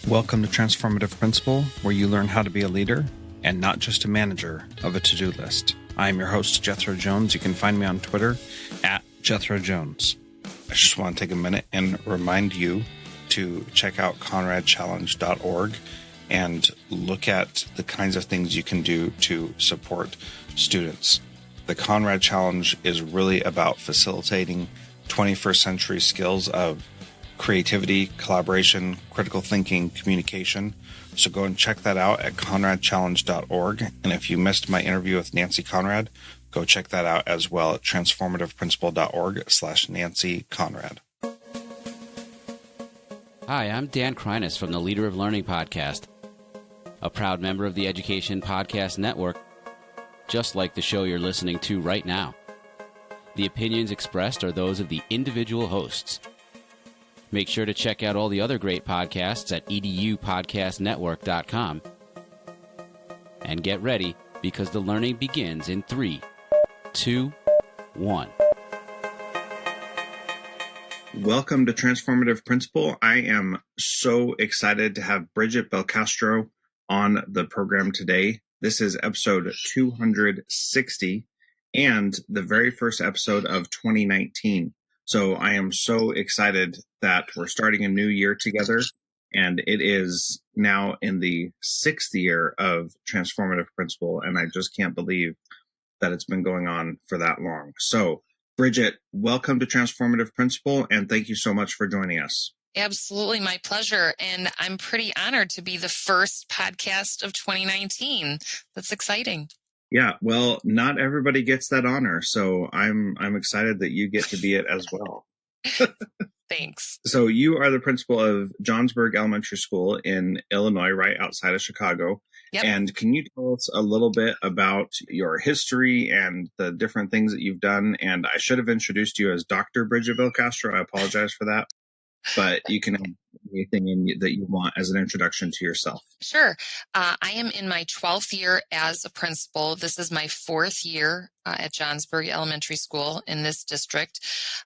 Welcome to Transformative Principal, where you learn how to be a leader and not just a manager of a to-do list. I am your host, Jethro Jones. You can find me on Twitter at Jethro Jones. I just want to take a minute and remind you to check out conradchallenge.org and look at the kinds of things you can do to support students. The Conrad Challenge is really about facilitating 21st century skills of creativity, collaboration, critical thinking, communication. So go and check that out at conradchallenge.org. And if you missed my interview with Nancy Conrad, go check that out as well at transformativeprincipal.org/Nancy Conrad. Hi, I'm Dan Kreines from the Leader of Learning podcast, a proud member of the Education Podcast Network, just like the show you're listening to right now. The opinions expressed are those of the individual hosts. Make sure to check out all the other great podcasts at edupodcastnetwork.com. And get ready, because the learning begins in 3, 2, 1. Welcome to Transformative Principal. I am so excited to have Bridget Belcastro on the program today. This is episode 260 and the very first episode of 2019. So I am so excited that we're starting a new year together, and it is now in the 6th year of Transformative Principal, and I just can't believe that it's been going on for that long. So, Bridget, welcome to Transformative Principal, and thank you so much for joining us. Absolutely, my pleasure, and I'm pretty honored to be the first podcast of 2019. That's exciting. Yeah, well, not everybody gets that honor, so I'm excited that you get to be it as well. Thanks. So you are the principal of Johnsburg Elementary School in Illinois, right outside of Chicago. Yep. And can you tell us a little bit about your history and the different things that you've done? And I should have introduced you as Dr. Bridget Belcastro. I apologize for that. But you can add anything that you want as an introduction to yourself. Sure. I am in my 12th year as a principal. This is my 4th year at Johnsburg Elementary School in this district.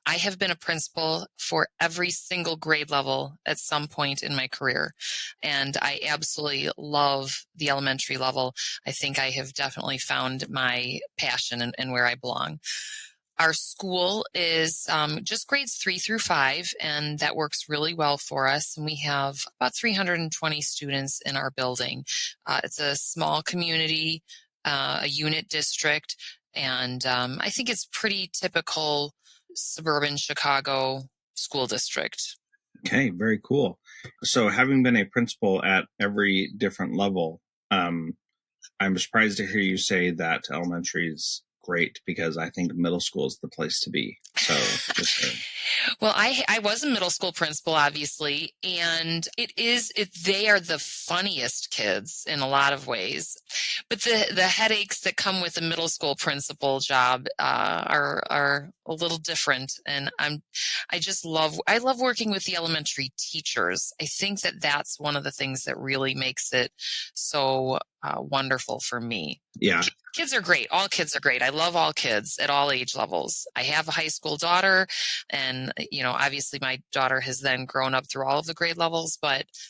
I have been a principal for every single grade level at some point in my career. And I absolutely love the elementary level. I think I have definitely found my passion and where I belong. Our school is just grades 3 through 5, and that works really well for us. And we have about 320 students in our building. It's a small community, a unit district, and I think it's pretty typical suburban Chicago school district. Okay, very cool. So having been a principal at every different level, I'm surprised to hear you say that elementary is great, because I think middle school is the place to be. So just Well, I was a middle school principal, obviously, and they are the funniest kids in a lot of ways. But the headaches that come with a middle school principal job are a little different. And I love working with the elementary teachers. I think that's one of the things that really makes it so wonderful for me. Yeah. Kids are great. All kids are great. I love all kids at all age levels. I have a high school daughter, and, obviously my daughter has then grown up through all of the grade levels,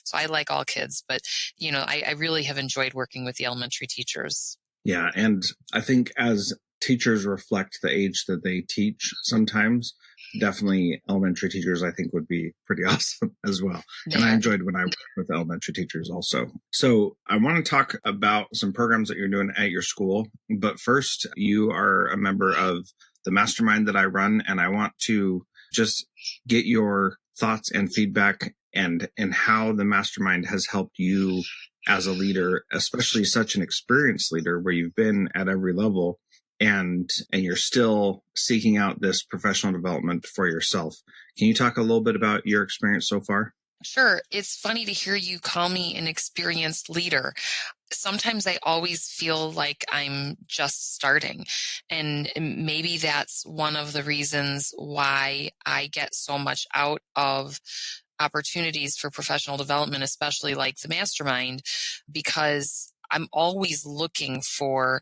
so I like all kids, but, I really have enjoyed working with the elementary teachers. Yeah. And I think as teachers reflect the age that they teach sometimes, definitely elementary teachers, I think, would be pretty awesome as well. Yeah. And I enjoyed when I worked with elementary teachers also. So I want to talk about some programs that you're doing at your school. But first, you are a member of the mastermind that I run, and I want to just get your thoughts and feedback and how the mastermind has helped you as a leader, especially such an experienced leader where you've been at every level. And you're still seeking out this professional development for yourself. Can you talk a little bit about your experience so far? Sure. It's funny to hear you call me an experienced leader. Sometimes I always feel like I'm just starting. And maybe that's one of the reasons why I get so much out of opportunities for professional development, especially like the mastermind, because I'm always looking for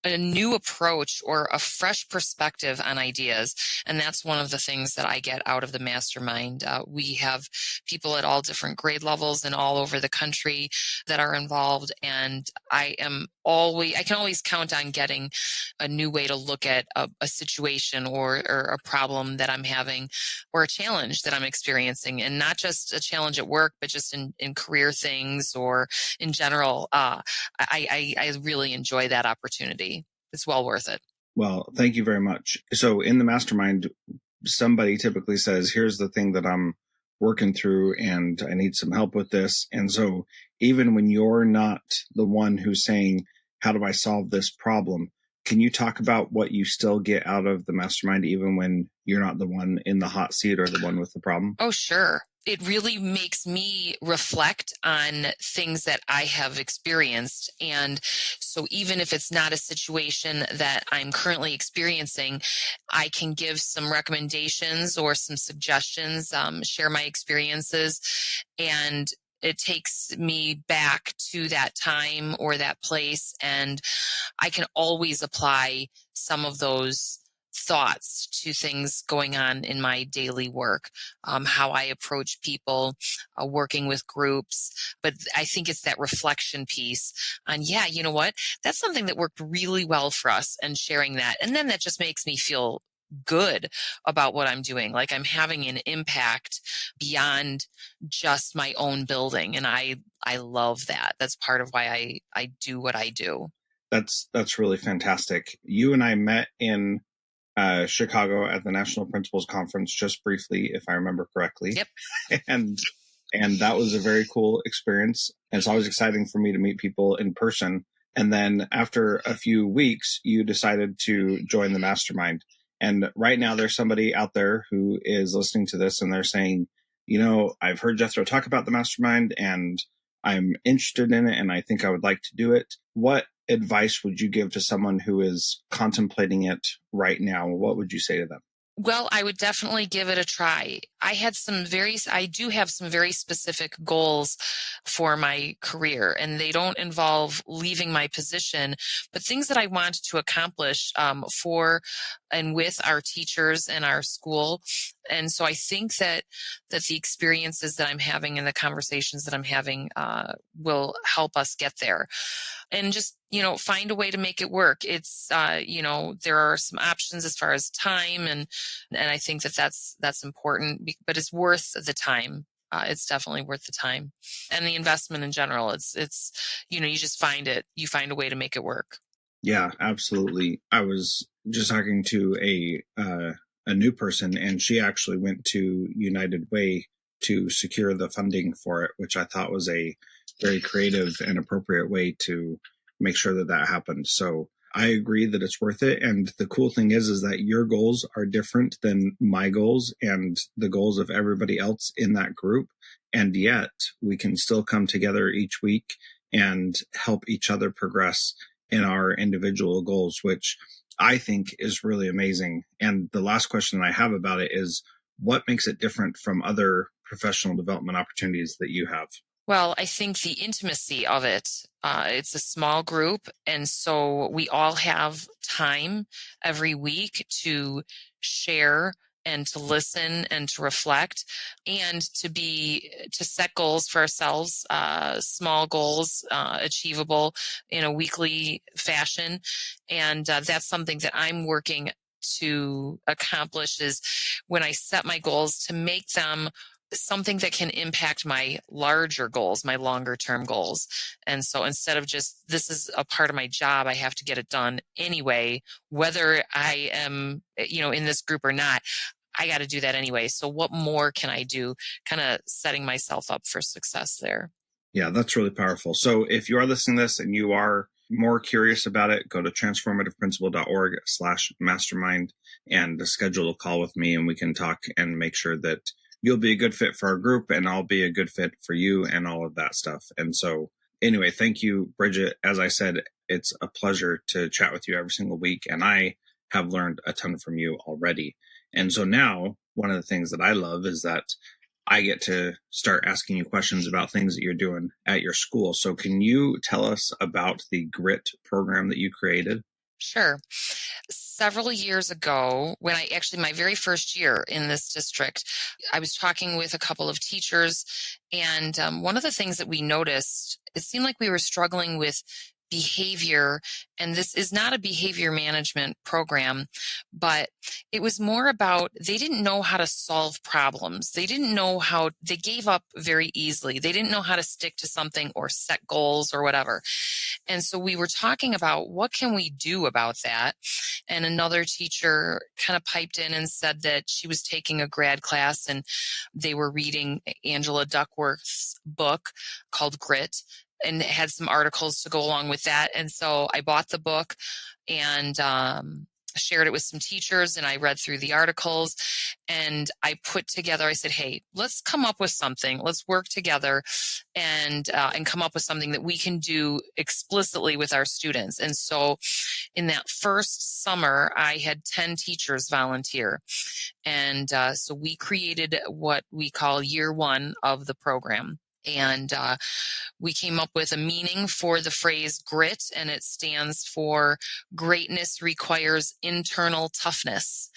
a new approach or a fresh perspective on ideas. And that's one of the things that I get out of the mastermind. We have people at all different grade levels and all over the country that are involved. And I can always count on getting a new way to look at a situation or a problem that I'm having or a challenge that I'm experiencing, and not just a challenge at work, but just in career things or in general. I really enjoy that opportunity. It's well worth it. Well, thank you very much. So in the mastermind, somebody typically says, here's the thing that I'm working through and I need some help with this. And so even when you're not the one who's saying, how do I solve this problem? Can you talk about what you still get out of the mastermind, even when you're not the one in the hot seat or the one with the problem? Oh, sure. It really makes me reflect on things that I have experienced. And so even if it's not a situation that I'm currently experiencing, I can give some recommendations or some suggestions, share my experiences, and it takes me back to that time or that place. And I can always apply some of those thoughts to things going on in my daily work, how I approach people, working with groups. But I think it's that reflection piece on, yeah, you know what? That's something that worked really well for us, and sharing that. And then that just makes me feel good about what I'm doing. Like I'm having an impact beyond just my own building. And I love that. That's part of why I do what I do. That's really fantastic. You and I met in Chicago at the National Principals Conference just briefly, if I remember correctly. Yep. And that was a very cool experience. And it's always exciting for me to meet people in person. And then after a few weeks, you decided to join the mastermind. And right now there's somebody out there who is listening to this and they're saying, you know, I've heard Jethro talk about the mastermind and I'm interested in it and I think I would like to do it. What advice would you give to someone who is contemplating it right now? What would you say to them? Well, I would definitely give it a try. I do have some very specific goals for my career, and they don't involve leaving my position, but things that I want to accomplish for and with our teachers and our school. And so I think that the experiences that I'm having and the conversations that I'm having will help us get there. And just, find a way to make it work. It's, there are some options as far as time, and I think that's important, but it's worth the time. It's definitely worth the time and the investment in general. It's, you just you find a way to make it work. Yeah, absolutely. I was just talking to a new person, and she actually went to United Way to secure the funding for it, which I thought was a very creative and appropriate way to make sure that happened. So I agree that it's worth it. And the cool thing is that your goals are different than my goals and the goals of everybody else in that group. And yet we can still come together each week and help each other progress in our individual goals, which I think is really amazing. And the last question I have about it is, what makes it different from other professional development opportunities that you have? Well, I think the intimacy of it, it's a small group. And so we all have time every week to share and to listen and to reflect and to set goals for ourselves, small goals, achievable in a weekly fashion. And that's something that I'm working to accomplish, is when I set my goals, to make them something that can impact my larger goals, my longer term goals. And so instead of just, this is a part of my job, I have to get it done anyway, whether I am, in this group or not, I got to do that anyway. So what more can I do? Kind of setting myself up for success there. Yeah, that's really powerful. So if you are listening to this and you are more curious about it, go to transformativeprincipal.org/mastermind and schedule a call with me, and we can talk and make sure that you'll be a good fit for our group and I'll be a good fit for you and all of that stuff. And so anyway, thank you, Bridget. As I said, it's a pleasure to chat with you every single week. And I have learned a ton from you already. And so now one of the things that I love is that I get to start asking you questions about things that you're doing at your school. So can you tell us about the GRIT program that you created? Sure. Several years ago, when my very first year in this district, I was talking with a couple of teachers, and one of the things that we noticed, it seemed like we were struggling with behavior, and this is not a behavior management program, but it was more about they didn't know how to solve problems. They didn't know how, they gave up very easily. They didn't know how to stick to something or set goals or whatever. And so we were talking about what can we do about that? And another teacher kind of piped in and said that she was taking a grad class and they were reading Angela Duckworth's book called Grit, and it had some articles to go along with that. And so I bought the book and shared it with some teachers, and I read through the articles, and I said, hey, let's come up with something. Let's work together and come up with something that we can do explicitly with our students. And so in that first summer, I had 10 teachers volunteer. And so we created what we call year one of the program. And we came up with a meaning for the phrase grit, and it stands for greatness requires internal toughness.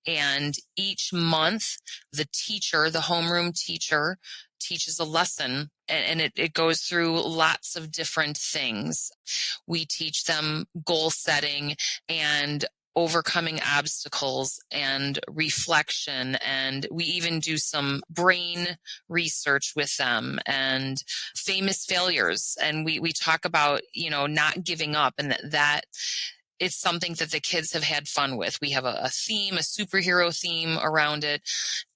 And each month, the homeroom teacher, teaches a lesson, and it goes through lots of different things. We teach them goal setting and overcoming obstacles and reflection, and we even do some brain research with them and famous failures, and we talk about not giving up, and that it's something that the kids have had fun with. We have a theme, a superhero theme around it,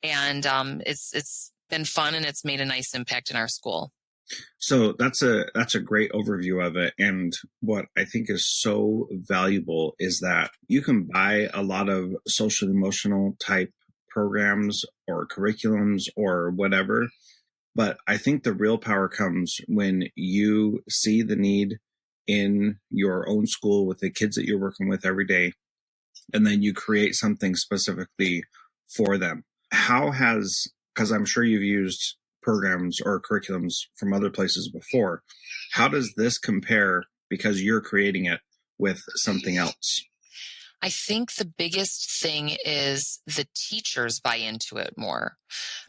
and it's been fun, and it's made a nice impact in our school. So that's a great overview of it. And what I think is so valuable is that you can buy a lot of social emotional type programs or curriculums or whatever. But I think the real power comes when you see the need in your own school with the kids that you're working with every day, and then you create something specifically for them. Because I'm sure you've used programs or curriculums from other places before. How does this compare, because you're creating it, with something else? I think the biggest thing is the teachers buy into it more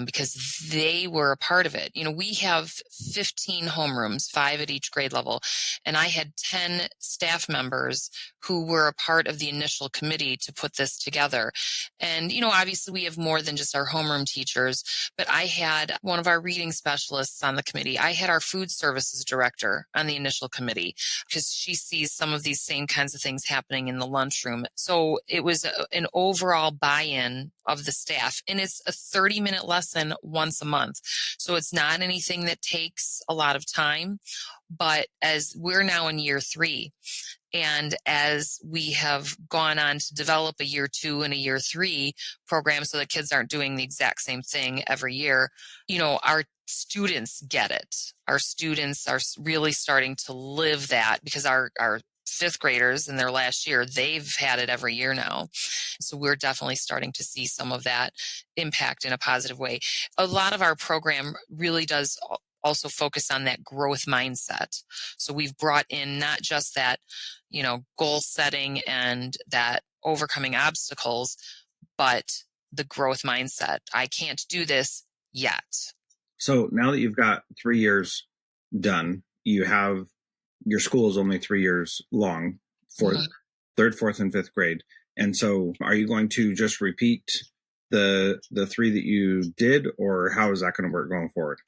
because they were a part of it. We have 15 homerooms, 5 at each grade level, and I had 10 staff members who were a part of the initial committee to put this together. And, obviously we have more than just our homeroom teachers, but I had one of our reading specialists on the committee. I had our food services director on the initial committee because she sees some of these same kinds of things happening in the lunchroom. So it was an overall buy-in of the staff, and it's a 30-minute lesson once a month. So it's not anything that takes a lot of time, but as we're now in year 3, and as we have gone on to develop a year 2 and a year 3 program so that kids aren't doing the exact same thing every year, our students get it. Our students are really starting to live that because our 5th graders in their last year, they've had it every year now. So we're definitely starting to see some of that impact in a positive way. A lot of our program really does also focus on that growth mindset. So we've brought in not just that, goal setting and that overcoming obstacles, but the growth mindset. I can't do this yet. So now that you've got 3 years done, your school is only 3 years long for 3rd, 4th, and 5th grade. And so are you going to just repeat the 3 that you did, or how is that going to work going forward?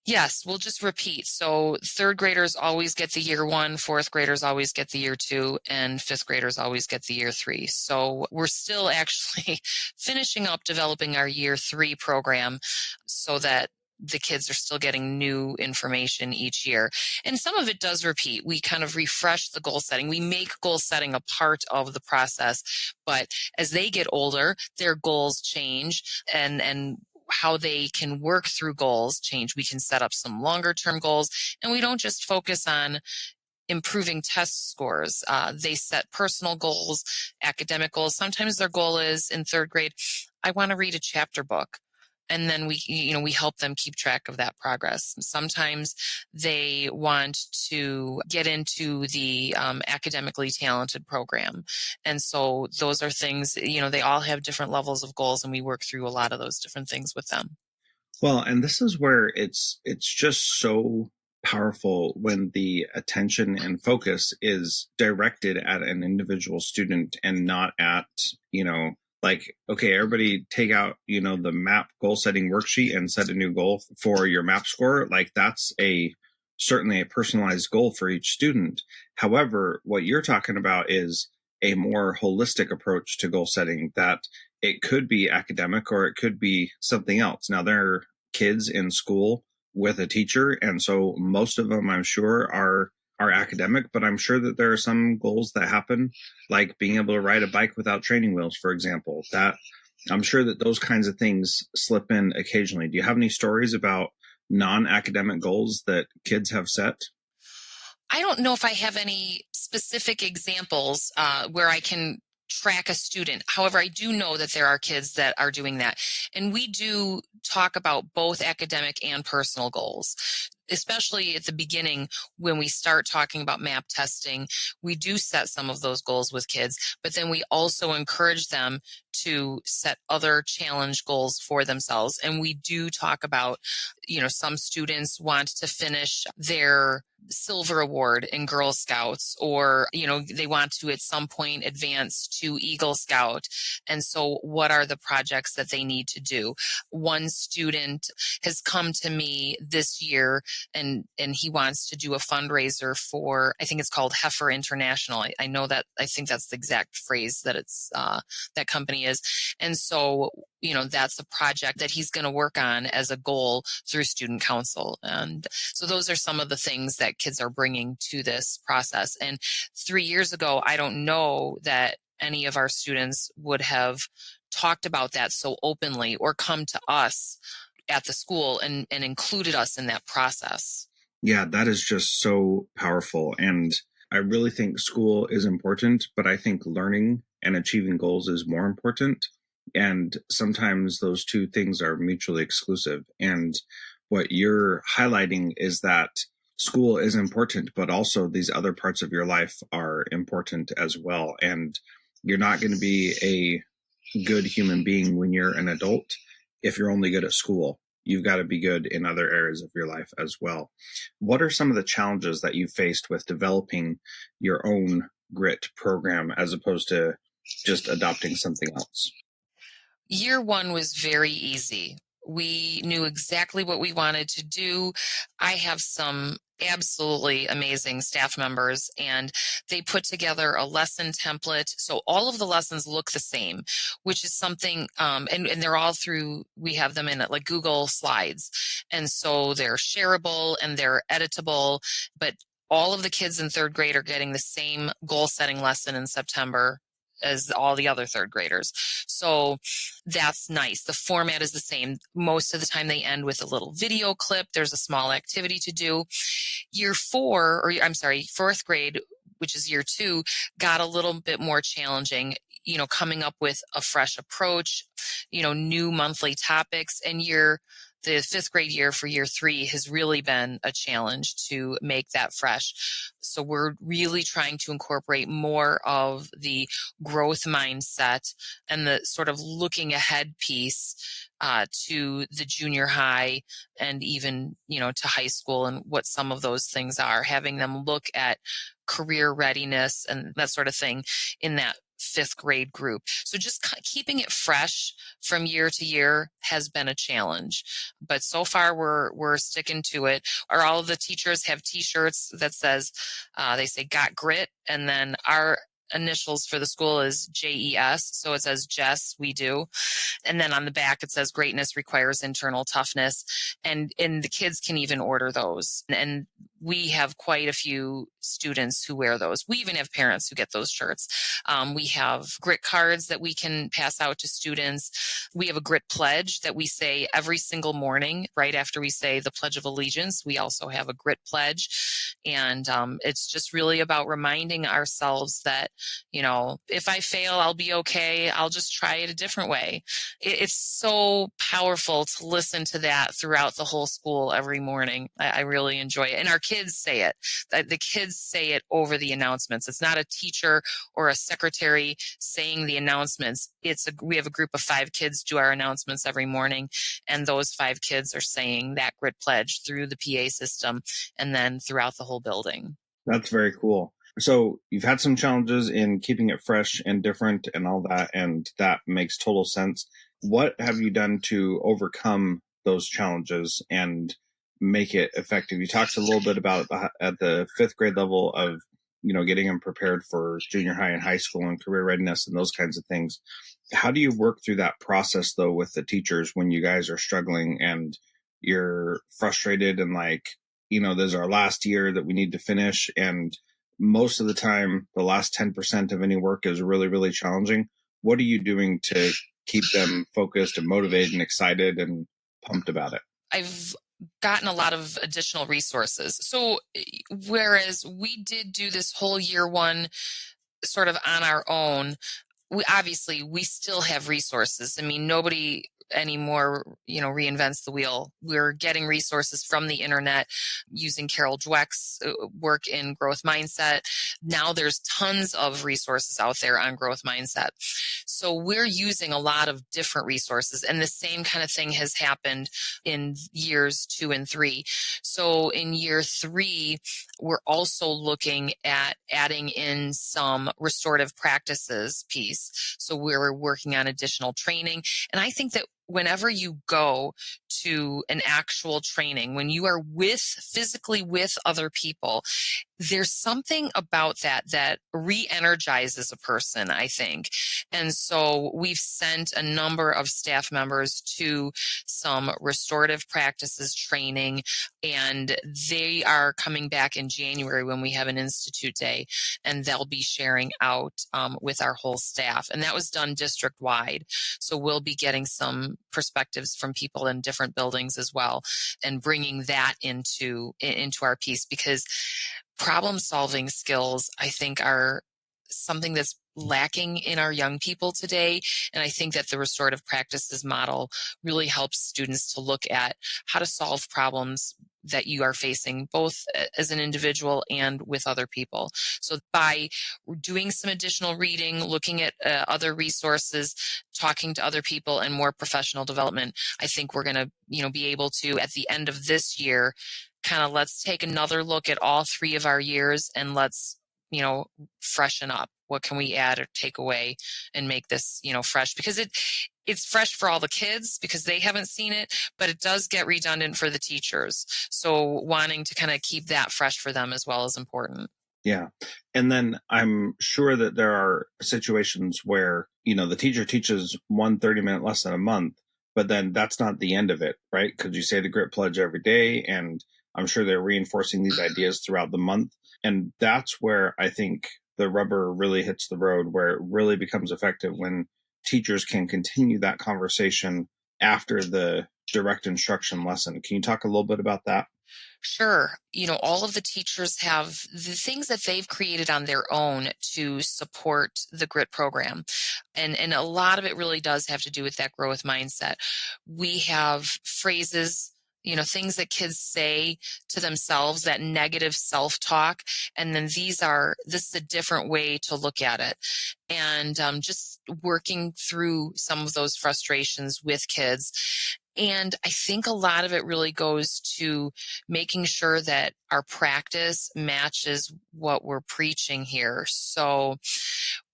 Yes, we'll just repeat. So 3rd graders always get the year 1, 4th graders always get the year 2, and 5th graders always get the year 3. So we're still actually finishing up developing our year 3 program so that the kids are still getting new information each year. And some of it does repeat. We kind of refresh the goal setting. We make goal setting a part of the process, but as they get older, their goals change and how they can work through goals change. We can set up some longer term goals, and we don't just focus on improving test scores. They set personal goals, academic goals. Sometimes their goal is in 3rd grade, I want to read a chapter book. And then we help them keep track of that progress. Sometimes they want to get into the academically talented program. And so those are things, they all have different levels of goals, and we work through a lot of those different things with them. Well, and this is where it's just so powerful when the attention and focus is directed at an individual student and not at, like, okay, everybody take out, the map goal setting worksheet and set a new goal for your map score. Like, that's certainly a personalized goal for each student. However, what you're talking about is a more holistic approach to goal setting, that it could be academic or it could be something else. Now, there are kids in school with a teacher, and so most of them, I'm sure, are academic, but I'm sure that there are some goals that happen, like being able to ride a bike without training wheels, for example. That I'm sure that those kinds of things slip in occasionally. Do you have any stories about non-academic goals that kids have set? I don't know if I have any specific examples where I can track a student. However, I do know that there are kids that are doing that. And we do talk about both academic and personal goals, especially at the beginning when we start talking about map testing. We do set some of those goals with kids, but then we also encourage them to set other challenge goals for themselves. And we do talk about, some students want to finish their silver award in Girl Scouts, or, they want to at some point advance to Eagle Scout. And so what are the projects that they need to do? One student has come to me this year, and he wants to do a fundraiser for, I think it's called Heifer International. I think that's the exact phrase that that company is. And so, that's a project that he's going to work on as a goal through student council. And so those are some of the things that kids are bringing to this process. And 3 years ago, I don't know that any of our students would have talked about that so openly or come to us at the school and included us in that process. Yeah, that is just so powerful. And I really think school is important, but I think learning and achieving goals is more important. And sometimes those two things are mutually exclusive. And what you're highlighting is that school is important, but also these other parts of your life are important as well. And you're not going to be a good human being when you're an adult if you're only good at school. You've got to be good in other areas of your life as well. What are some of the challenges that you faced with developing your own GRIT program as opposed to just adopting something else? Year one was very easy. We knew exactly what we wanted to do. I have some absolutely amazing staff members, and they put together a lesson template. So all of the lessons look the same, which is something, and they're all through, we have them in like Google Slides. And so they're shareable and they're editable, but all of the kids in third grade are getting the same goal setting lesson in September as all the other third graders. So that's nice. The format is the same. Most of the time they end with a little video clip. There's a small activity to do. Fourth grade, which is year two, got a little bit more challenging, coming up with a fresh approach, new monthly topics. And the fifth grade year for year three has really been a challenge to make that fresh. So we're really trying to incorporate more of the growth mindset and the sort of looking ahead piece to the junior high and even, to high school, and what some of those things are, having them look at career readiness and that sort of thing in that fifth grade group. So just keeping it fresh from year to year has been a challenge, but so far we're sticking to it. All of the teachers have T-shirts that says, they say "Got Grit," and then our initials for the school is JES. So it says Jess, we do. And then on the back, it says greatness requires internal toughness. And the kids can even order those. And we have quite a few students who wear those. We even have parents who get those shirts. We have grit cards that we can pass out to students. We have a grit pledge that we say every single morning, right after we say the Pledge of Allegiance. We also have a grit pledge. And it's just really about reminding ourselves that, if I fail, I'll be okay. I'll just try it a different way. It's so powerful to listen to that throughout the whole school every morning. I really enjoy it. And our kids say it. The kids say it over the announcements. It's not a teacher or a secretary saying the announcements. We have a group of 5 kids do our announcements every morning, and those 5 kids are saying that grit pledge through the PA system and then throughout the whole building. That's very cool. So you've had some challenges in keeping it fresh and different and all that, and that makes total sense. What have you done to overcome those challenges and make it effective? You talked a little bit about at the 5th grade level of, getting them prepared for junior high and high school and career readiness and those kinds of things. How do you work through that process, though, with the teachers when you guys are struggling and you're frustrated and this is our last year that we need to finish, and most of the time, the last 10% of any work is really, really challenging. What are you doing to keep them focused and motivated and excited and pumped about it? I've gotten a lot of additional resources. So whereas we did do this whole year one sort of on our own, we still have resources. I mean, nobody anymore, reinvents the wheel. We're getting resources from the internet using Carol Dweck's work in growth mindset. Now there's tons of resources out there on growth mindset. So we're using a lot of different resources, and the same kind of thing has happened in years 2 and 3. So in year 3, we're also looking at adding in some restorative practices piece. So we're working on additional training. And I think that whenever you go to an actual training, when you are physically with other people, there's something about that re-energizes a person, I think. And so we've sent a number of staff members to some restorative practices training, and they are coming back in January when we have an Institute Day, and they'll be sharing out with our whole staff. And that was done district-wide. So we'll be getting some perspectives from people in different buildings as well, and bringing that into our piece, because problem-solving skills, I think, are something that's lacking in our young people today. And I think that the restorative practices model really helps students to look at how to solve problems that you are facing, both as an individual and with other people. So by doing some additional reading, looking at other resources, talking to other people, and more professional development, I think we're going to, be able to, at the end of this year, kind of let's take another look at all 3 of our years, and let's, freshen up. What can we add or take away and make this, fresh? Because it's fresh for all the kids because they haven't seen it, but it does get redundant for the teachers. So wanting to kind of keep that fresh for them as well is important. Yeah. And then I'm sure that there are situations where, the teacher teaches 1 30-minute lesson a month, but then that's not the end of it, right? Because you say the grit pledge every day, and I'm sure they're reinforcing these ideas throughout the month. And that's where I think the rubber really hits the road, where it really becomes effective when teachers can continue that conversation after the direct instruction lesson. Can you talk a little bit about that? Sure. All of the teachers have the things that they've created on their own to support the GRIT program. And a lot of it really does have to do with that growth mindset. We have phrases, things that kids say to themselves, that negative self-talk. And then this is a different way to look at it. And just working through some of those frustrations with kids. And I think a lot of it really goes to making sure that our practice matches what we're preaching here. So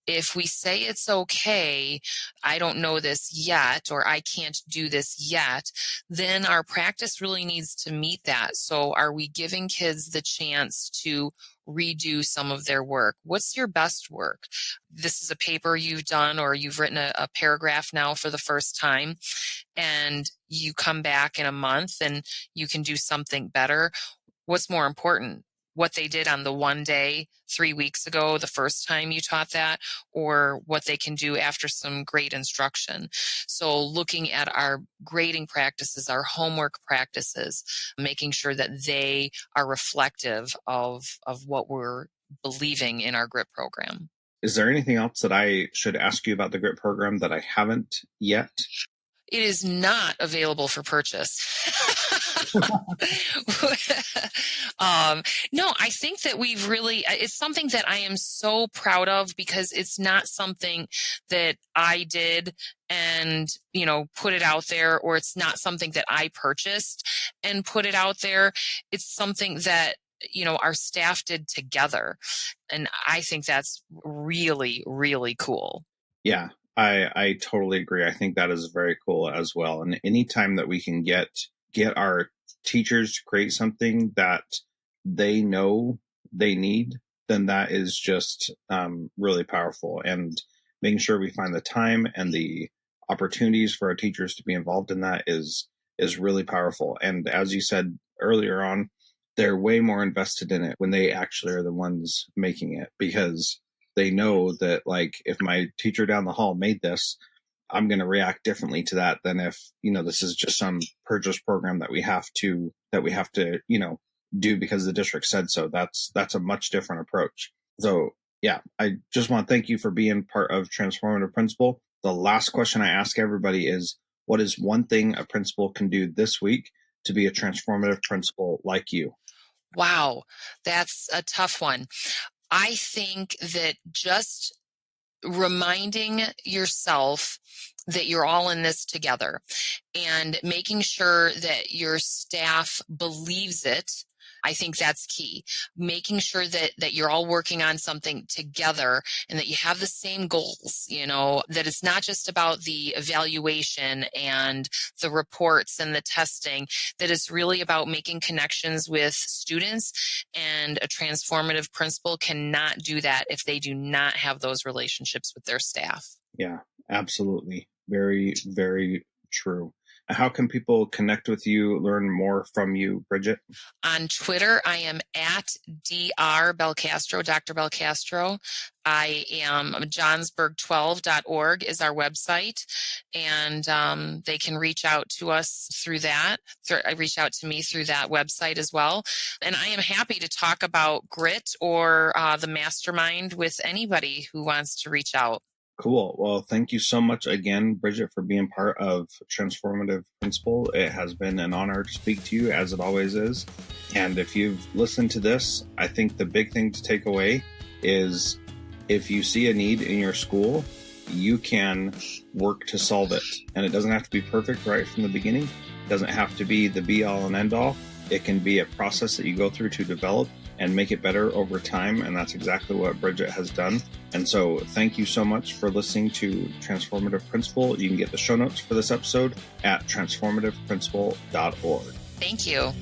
if we say it's okay, I don't know this yet, or I can't do this yet, then our practice really needs to meet that. So are we giving kids the chance to redo some of their work? What's your best work? This is a paper you've done, or you've written a paragraph now for the first time, and you come back in a month and you can do something better. what's more important? What they did on the one day 3 weeks ago, the first time you taught that, or what they can do after some great instruction. So looking at our grading practices, our homework practices, making sure that they are reflective of what we're believing in our GRIT program. Is there anything else that I should ask you about the GRIT program that I haven't yet? It is not available for purchase. No, I think that it's something that I am so proud of, because it's not something that I did and, put it out there, or it's not something that I purchased and put it out there. It's something that, our staff did together. And I think that's really, really cool. Yeah. I totally agree. I think that is very cool as well. And anytime that we can get our teachers to create something that they know they need, then that is just really powerful. And making sure we find the time and the opportunities for our teachers to be involved in that is really powerful. And as you said earlier on, they're way more invested in it when they actually are the ones making it, because they know that, like, if my teacher down the hall made this, I'm going to react differently to that than if, this is just some purchase program that we have to, do because the district said so. That's a much different approach. So yeah, I just want to thank you for being part of Transformative Principal. The last question I ask everybody is, what is one thing a principal can do this week to be a transformative principal like you? Wow, that's a tough one. I think that just reminding yourself that you're all in this together and making sure that your staff believes it, I think that's key. Making sure that you're all working on something together and that you have the same goals, that it's not just about the evaluation and the reports and the testing, that it's really about making connections with students. And a transformative principal cannot do that if they do not have those relationships with their staff. Yeah, absolutely. Very, very true. How can people connect with you, learn more from you, Bridget? On Twitter, I am at Dr. Belcastro. I am johnsburg12.org is our website, and they can reach out to us through that. Reach out to me through that website as well. And I am happy to talk about GRIT or the mastermind with anybody who wants to reach out. Cool. Well, thank you so much again, Bridget, for being part of Transformative Principal. It has been an honor to speak to you, as it always is. And if you've listened to this, I think the big thing to take away is, if you see a need in your school, you can work to solve it. And it doesn't have to be perfect right from the beginning. It doesn't have to be the be-all and end-all. It can be a process that you go through to develop and make it better over time. And that's exactly what Bridget has done. And so thank you so much for listening to Transformative Principal. You can get the show notes for this episode at transformativeprincipal.org. Thank you.